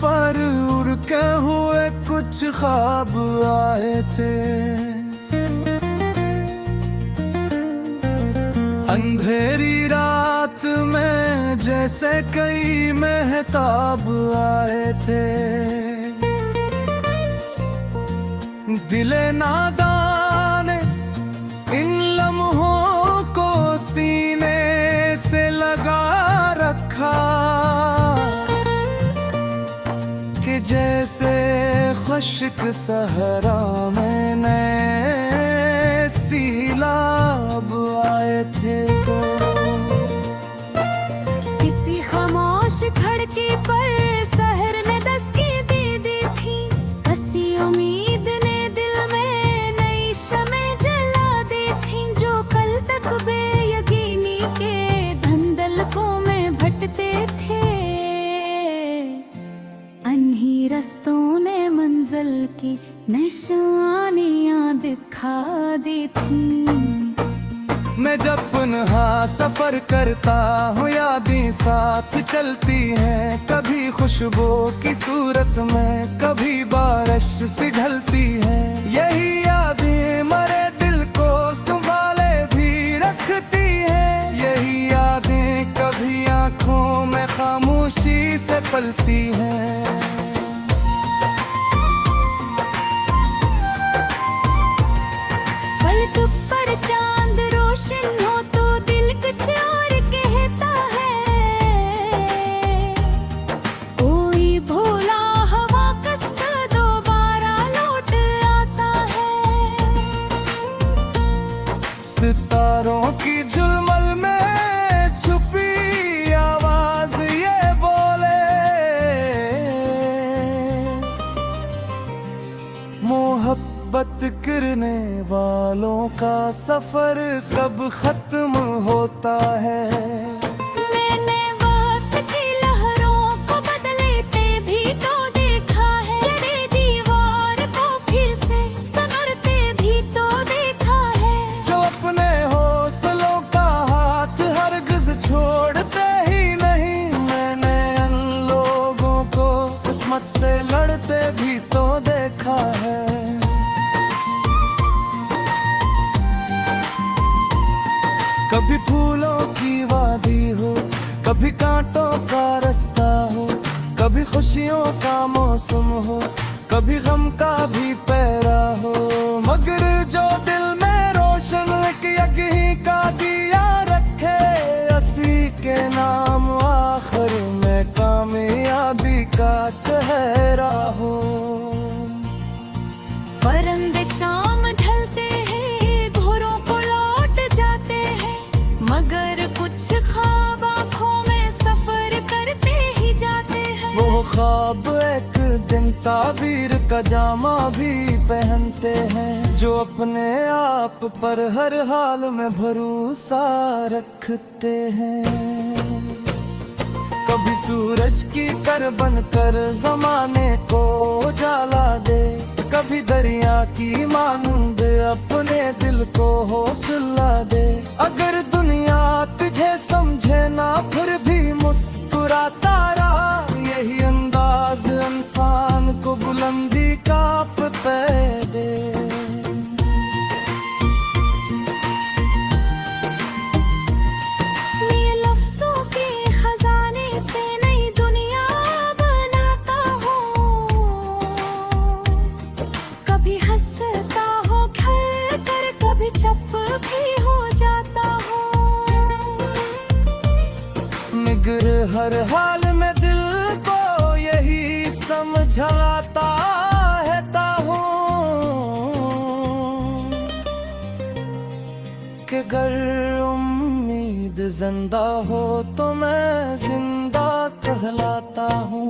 पर उड़ के हुए कुछ ख्वाब आए थे। अंधेरी रात में जैसे कई महताब आए थे। दिले नादान इन लम्हों को सीने से लगा रखा कि जैसे खुश्क सहरा में नए सीलाब आए थे। किसी खामोश खड़की पर सहर ने दस्तकी दे दी थी। हंसी उम्मीद ने दिल में नई शमें जला दी थी। जो कल तक बेयकीनी के धंधलकों में भटते थे, अन्ही रस्तों ने मंजिल की निशानियां दिखा दी थी। मैं जब पुनः सफर करता हूँ यादें साथ चलती हैं। कभी खुशबू की सूरत में, कभी बारिश सी ढलती है। यही यादें मरे दिल को संभाले भी रखती हैं। यही यादें कभी आंखों में खामोशी से पलती हैं। फलक पर चांद रोशन हो तो दिल कुछ और कहता है। कोई भोला हवा का सा दोबारा लौट आता है। सितारों की झिलमिल में छुपी आवाज ये बोले, मोहब्बत करने वालों का सफर कब खत्म होता है। मैंने वक्त की लहरों को बदलते भी तो देखा है। लड़े दीवार को फिर से संवरते भी तो देखा है। जो अपने हौसलों का हाथ हरगिज छोड़ते ही नहीं, मैंने उन लोगों को किस्मत से लड़ते भी तो देखा है। कभी फूलों की वादी हो, कभी कांटों का रास्ता हो। कभी खुशियों का मौसम हो, कभी गम का भी पहरा हो। मगर जो दिल में रोशन एक यही का दिया रखे, उसी के नाम आखिर में कामयाबी का चेहरा हो। परिंदे शाम ढलते हैं, घोरों को लौट जाते हैं। मगर कुछ ख्वाब आँखों में सफर करते ही जाते हैं। वो ख्वाब एक दिन ताबीर का जामा भी पहनते हैं। जो अपने आप पर हर हाल में भरोसा रखते हैं। कभी सूरज की कर बनकर जमाने को उजाला दे, कभी दरिया की मानंद अपने दिल को हौसला दे। अगर दुनिया तुझे समझे ना फिर भी मुस्कुराता रहा, यही अंदाज इंसान को बुलंदी का पे दे। मैं लफ्ज़ों के खजाने से नई दुनिया बनाता हूँ। कभी हंसता हो खल कर, कभी चुप भी हो जाता हूँ। मगर हर हाल में दिल को यही समझाता हूँ कि अगर उम्मीद जिंदा हो तो मैं जिंदा कहलाता हूँ।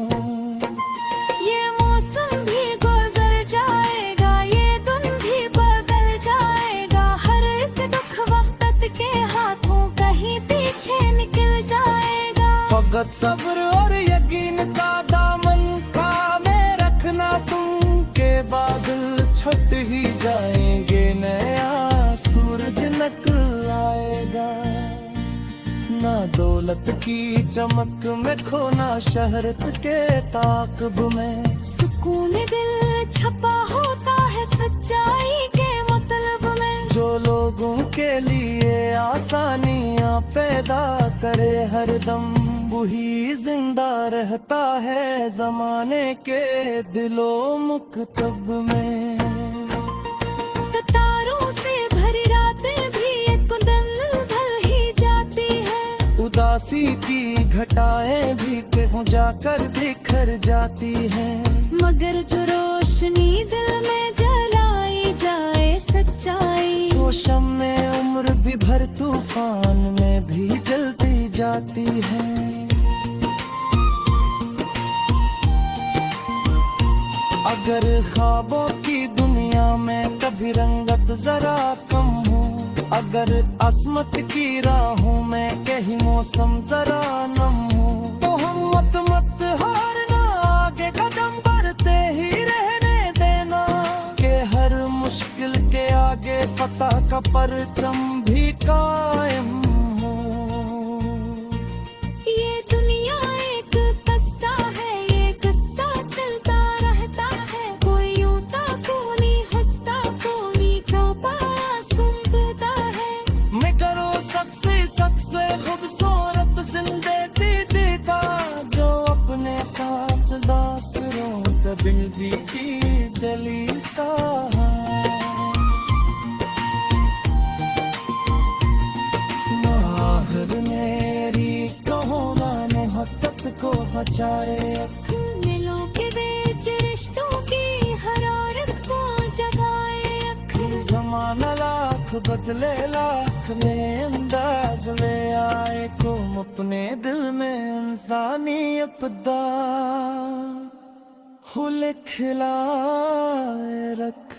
ये मौसम भी गुजर जाएगा, ये दिन भी बदल जाएगा। हर एक दुख वक्त के हाथों कहीं पीछे निकल जाएगा। फकत सब्र और यकीन का दामन थामे रखना, तुम के बादल छट ही जाएंगे। नया सूरज निकल आएगा। ना दौलत दौलत की चमक में खोना शहरत के ताकब में। सुकून दिल छपा होता है सच्चाई के मतलब में। जो लोगों के लिए आसानियां पैदा करे हरदम, वही जिंदा रहता है जमाने के दिलो मुकतब में। सितारों से भरी रातें भी एक दिन ढल ही जाती है। उदासी की घटाएं भी कहीं जाकर बिखर जाती हैं। मगर जो रोशनी दिल में जलाई जाए सच्चाई, सो शम्मे उम्र भी भर तूफान में भी जलती जाती है। अगर ख्वाबों की दुनिया में कभी रंगत जरा कम हो, अगर असमत की राहों में कहीं मौसम जरा नम हो, तो हम मत हारना, आगे कदम बढ़ते ही रहने देना। के हर मुश्किल के आगे फतह का परचम भी कायम हो। ये दुनिया एक किस्सा है, ये किस्सा चलता रहता है। कोई यूं कोनी हंसता, कोनी को पाया सुनता है। मैं करो सबसे खूबसूरत जिंदगी का, जो अपने साथ दास रोत बिल्दी की दली का। नाहर मेरी कहो ना मोहब्बत को बचाए। दिलों के बीच रिश्तों की हरारत को जगाए। जमाना लाख बदले लाख में अंदाज में आए, तुम अपने दिल में इंसानी अपदा लिखलाए रख।